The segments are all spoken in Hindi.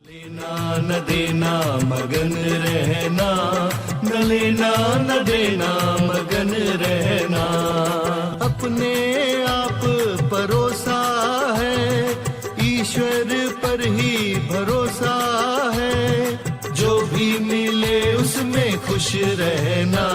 लेना न देना मगन रहना, न लेना न देना मगन रहना। अपने आप परोसा है, ईश्वर पर ही भरोसा है। जो भी मिले उसमें खुश रहना,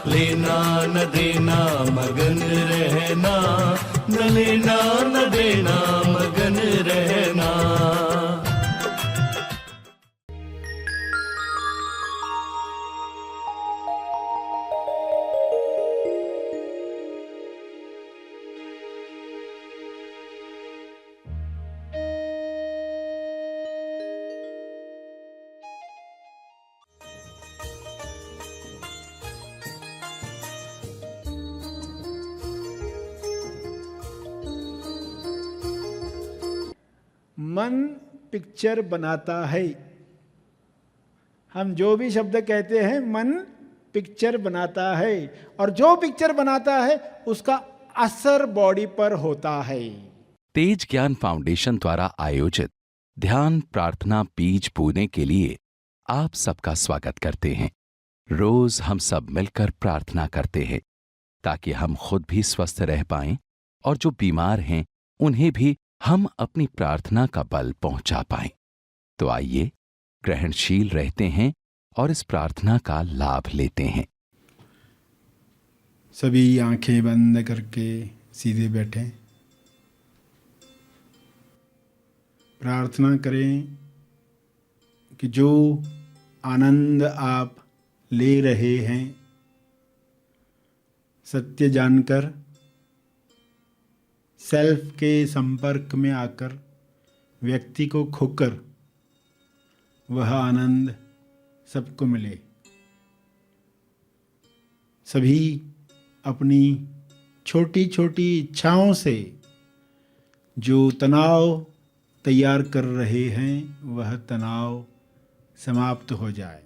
लेना न देना मगन रहना, न लेना न देना मगन रहना। मन पिक्चर बनाता है। हम जो भी शब्द कहते हैं मन पिक्चर बनाता है, और जो पिक्चर बनाता है उसका असर बॉडी पर होता है। तेज ज्ञान फाउंडेशन द्वारा आयोजित ध्यान प्रार्थना बीज बोने के लिए आप सबका स्वागत करते हैं। रोज हम सब मिलकर प्रार्थना करते हैं ताकि हम खुद भी स्वस्थ रह पाएं और जो बीमार हैं उन्हें भी हम अपनी प्रार्थना का बल पहुंचा पाएं। तो आइए ग्रहणशील रहते हैं और इस प्रार्थना का लाभ लेते हैं। सभी आंखें बंद करके सीधे बैठें। प्रार्थना करें कि जो आनंद आप ले रहे हैं, सत्य जानकर, सेल्फ के संपर्क में आकर, व्यक्ति को खोकर, वह आनंद सबको मिले। सभी अपनी छोटी छोटी इच्छाओं से जो तनाव तैयार कर रहे हैं वह तनाव समाप्त हो जाए।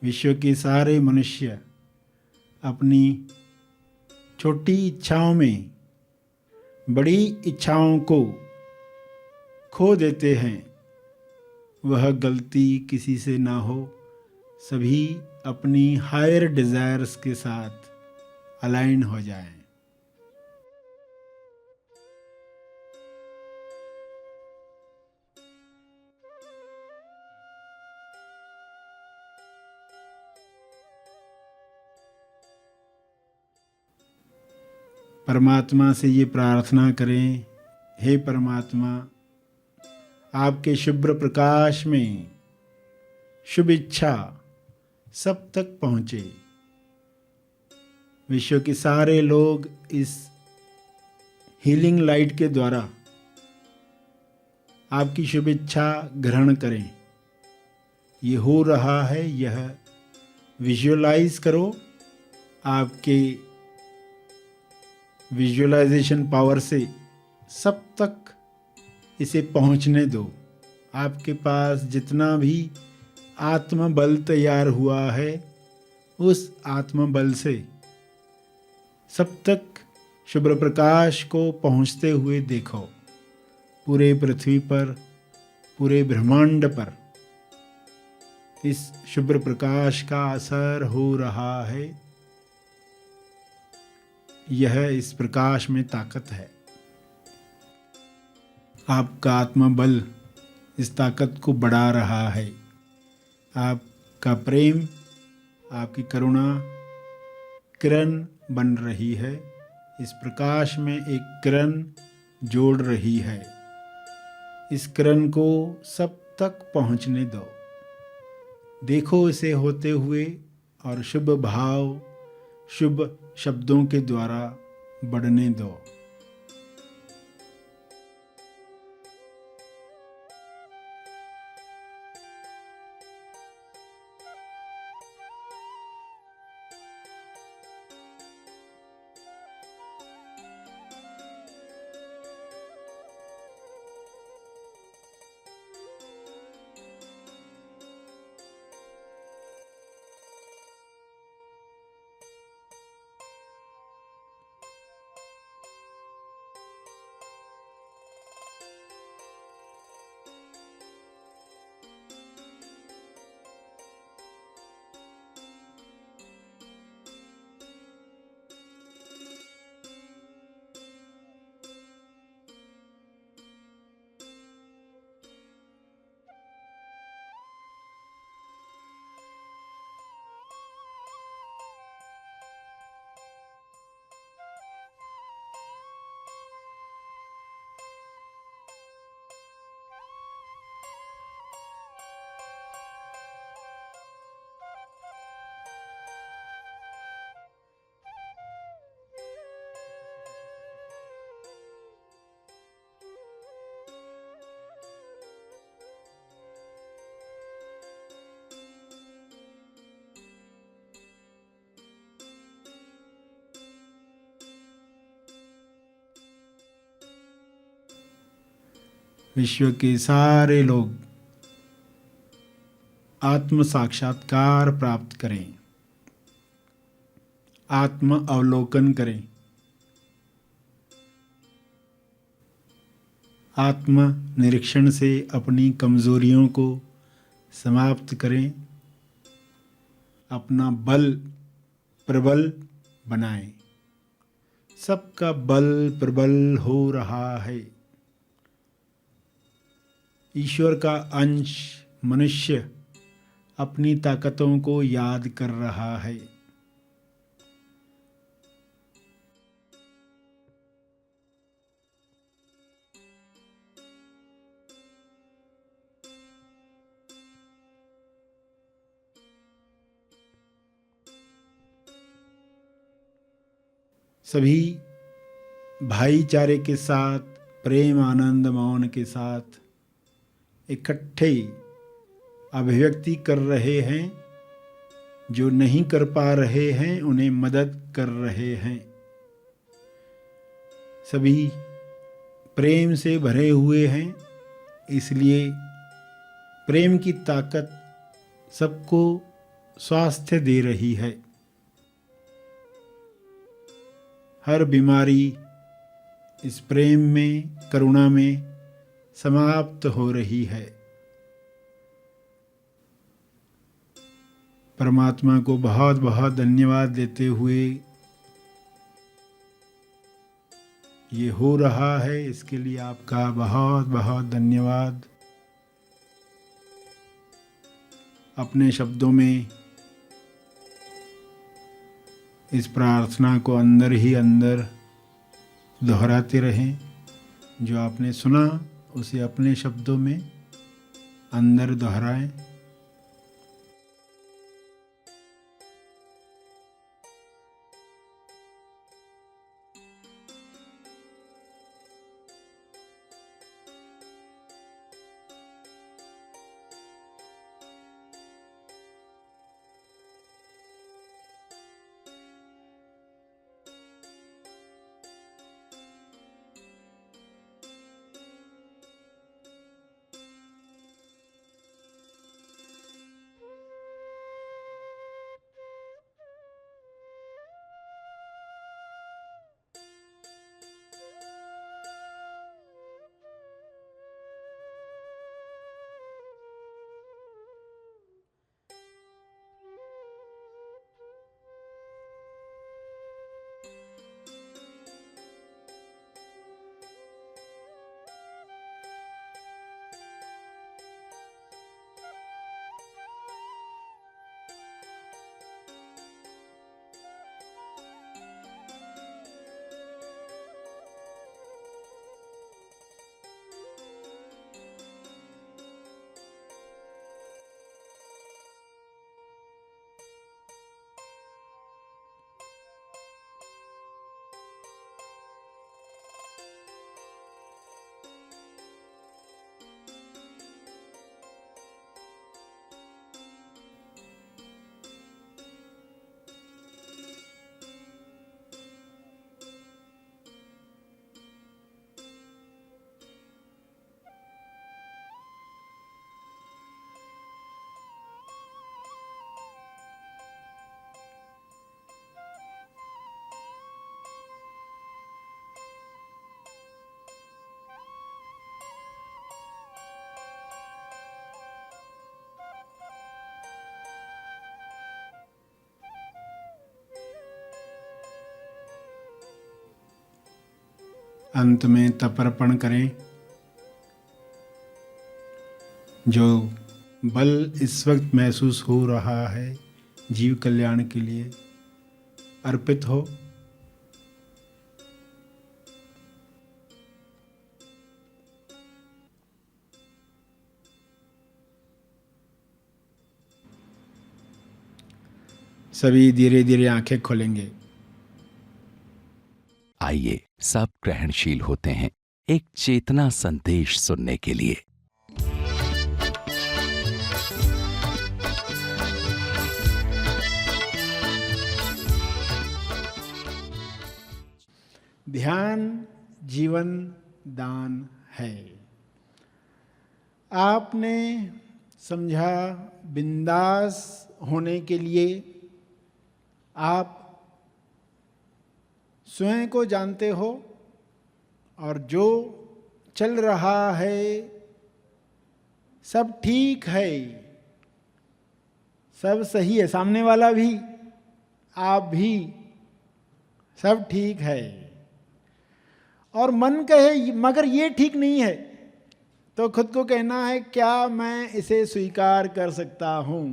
विश्व के सारे मनुष्य अपनी छोटी इच्छाओं में बड़ी इच्छाओं को खो देते हैं। वह गलती किसी से ना हो। सभी अपनी हायर डिजायर्स के साथ अलाइन हो जाएं। परमात्मा से ये प्रार्थना करें, हे परमात्मा, आपके शुभ्र प्रकाश में शुभ इच्छा सब तक पहुँचे। विश्व के सारे लोग इस हीलिंग लाइट के द्वारा आपकी शुभ इच्छा ग्रहण करें। ये हो रहा है, यह विजुअलाइज करो। आपके विजुअलाइजेशन पावर से सब तक इसे पहुंचने दो। आपके पास जितना भी आत्मबल तैयार हुआ है, उस आत्मबल से सब तक शुभ्र प्रकाश को पहुंचते हुए देखो। पूरे पृथ्वी पर, पूरे ब्रह्मांड पर इस शुभ्र प्रकाश का असर हो रहा है। यह इस प्रकाश में ताकत है। आपका आत्मबल इस ताकत को बढ़ा रहा है। आपका प्रेम, आपकी करुणा किरण बन रही है। इस प्रकाश में एक किरण जोड़ रही है। इस किरण को सब तक पहुंचने दो। देखो इसे होते हुए, और शुभ भाव, शुभ शब्दों के द्वारा बढ़ने दो। विश्व के सारे लोग आत्म साक्षात्कार प्राप्त करें, आत्म अवलोकन करें, आत्म निरीक्षण से अपनी कमजोरियों को समाप्त करें, अपना बल प्रबल बनाएं। सबका बल प्रबल हो रहा है। ईश्वर का अंश मनुष्य अपनी ताकतों को याद कर रहा है। सभी भाईचारे के साथ, प्रेम आनंद मौन के साथ इकट्ठे अभिव्यक्ति कर रहे हैं। जो नहीं कर पा रहे हैं उन्हें मदद कर रहे हैं। सभी प्रेम से भरे हुए हैं, इसलिए प्रेम की ताकत सबको स्वास्थ्य दे रही है। हर बीमारी इस प्रेम में, करुणा में समाप्त हो रही है। परमात्मा को बहुत बहुत धन्यवाद देते हुए ये हो रहा है, इसके लिए आपका बहुत बहुत धन्यवाद। अपने शब्दों में इस प्रार्थना को अंदर ही अंदर दोहराते रहें। जो आपने सुना उसे अपने शब्दों में अंदर दोहराएं। अंत में तर्पण करें। जो बल इस वक्त महसूस हो रहा है जीव कल्याण के लिए अर्पित हो। सभी धीरे धीरे आंखें खोलेंगे। आइए सब ग्रहणशील होते हैं एक चेतना संदेश सुनने के लिए। ध्यान जीवन दान है। आपने समझा बिंदास होने के लिए आप स्वयं को जानते हो और जो चल रहा है सब ठीक है, सब सही है, सामने वाला भी आप भी सब ठीक है। और मन कहे मगर ये ठीक नहीं है, तो खुद को कहना है क्या मैं इसे स्वीकार कर सकता हूं।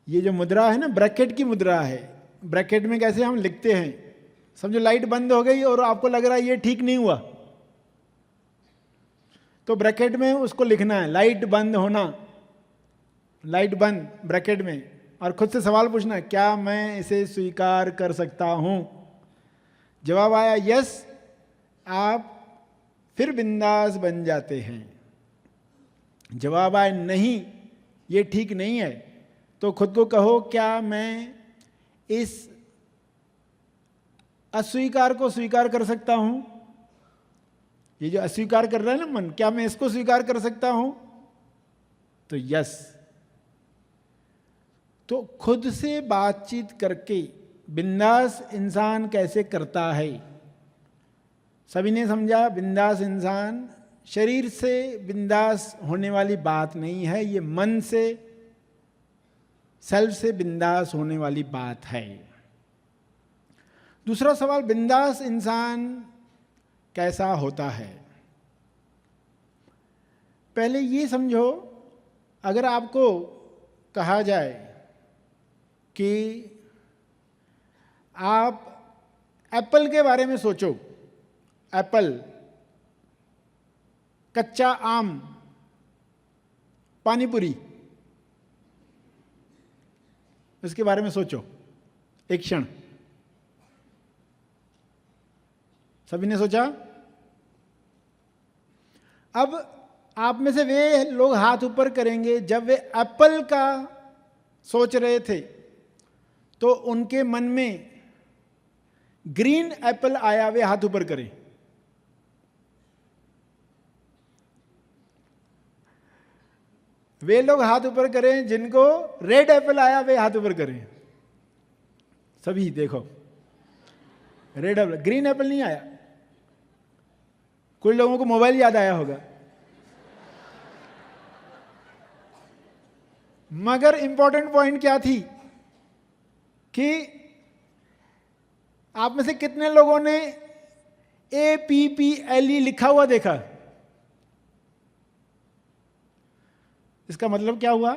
ये जो मुद्रा है ना, ब्रैकेट की मुद्रा है। ब्रैकेट में कैसे हम लिखते हैं, समझो लाइट बंद हो गई और आपको लग रहा है ये ठीक नहीं हुआ, तो ब्रैकेट में उसको लिखना है लाइट बंद होना, लाइट बंद ब्रैकेट में, और खुद से सवाल पूछना है क्या मैं इसे स्वीकार कर सकता हूं। जवाब आया यस, आप फिर बिंदास बन जाते हैं। जवाब आए नहीं ये ठीक नहीं है, तो खुद को कहो क्या मैं इस अस्वीकार को स्वीकार कर सकता हूं। ये जो अस्वीकार कर रहा है ना मन, क्या मैं इसको स्वीकार कर सकता हूं, तो यस। तो खुद से बातचीत करके बिंदास इंसान कैसे करता है, सभी ने समझा। बिंदास इंसान शरीर से बिंदास होने वाली बात नहीं है, ये मन से, सेल्फ से बिंदास होने वाली बात है। दूसरा सवाल, बिंदास इंसान कैसा होता है। पहले ये समझो, अगर आपको कहा जाए कि आप एप्पल के बारे में सोचो, एप्पल, कच्चा आम, पानी पूरी, इसके बारे में सोचो एक क्षण। सभी ने सोचा? अब आप में से वे लोग हाथ ऊपर करेंगे जब वे एप्पल का सोच रहे थे तो उनके मन में ग्रीन एप्पल आया, वे हाथ ऊपर करें। वे लोग हाथ ऊपर करें जिनको रेड एप्पल आया, वे हाथ ऊपर करें। सभी देखो, रेड एप्पल, ग्रीन एप्पल नहीं आया। कुछ लोगों को मोबाइल याद आया होगा, मगर इंपॉर्टेंट पॉइंट क्या थी कि आप में से कितने लोगों ने APPLE लिखा हुआ देखा। इसका मतलब क्या हुआ?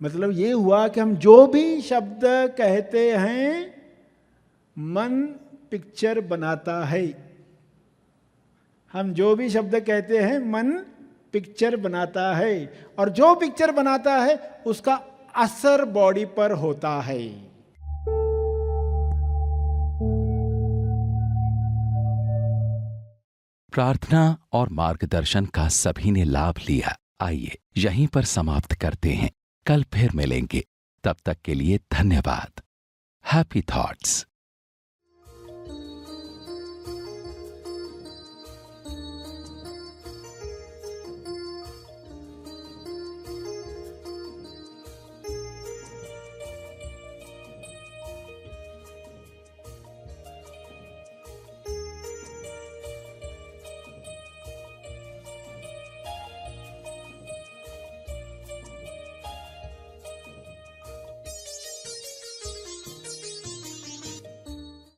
मतलब ये हुआ कि हम जो भी शब्द कहते हैं मन पिक्चर बनाता है। हम जो भी शब्द कहते हैं मन पिक्चर बनाता है, और जो पिक्चर बनाता है उसका असर बॉडी पर होता है। प्रार्थना और मार्गदर्शन का सभी ने लाभ लिया। आइए यहीं पर समाप्त करते हैं, कल फिर मिलेंगे। तब तक के लिए धन्यवाद। Happy thoughts.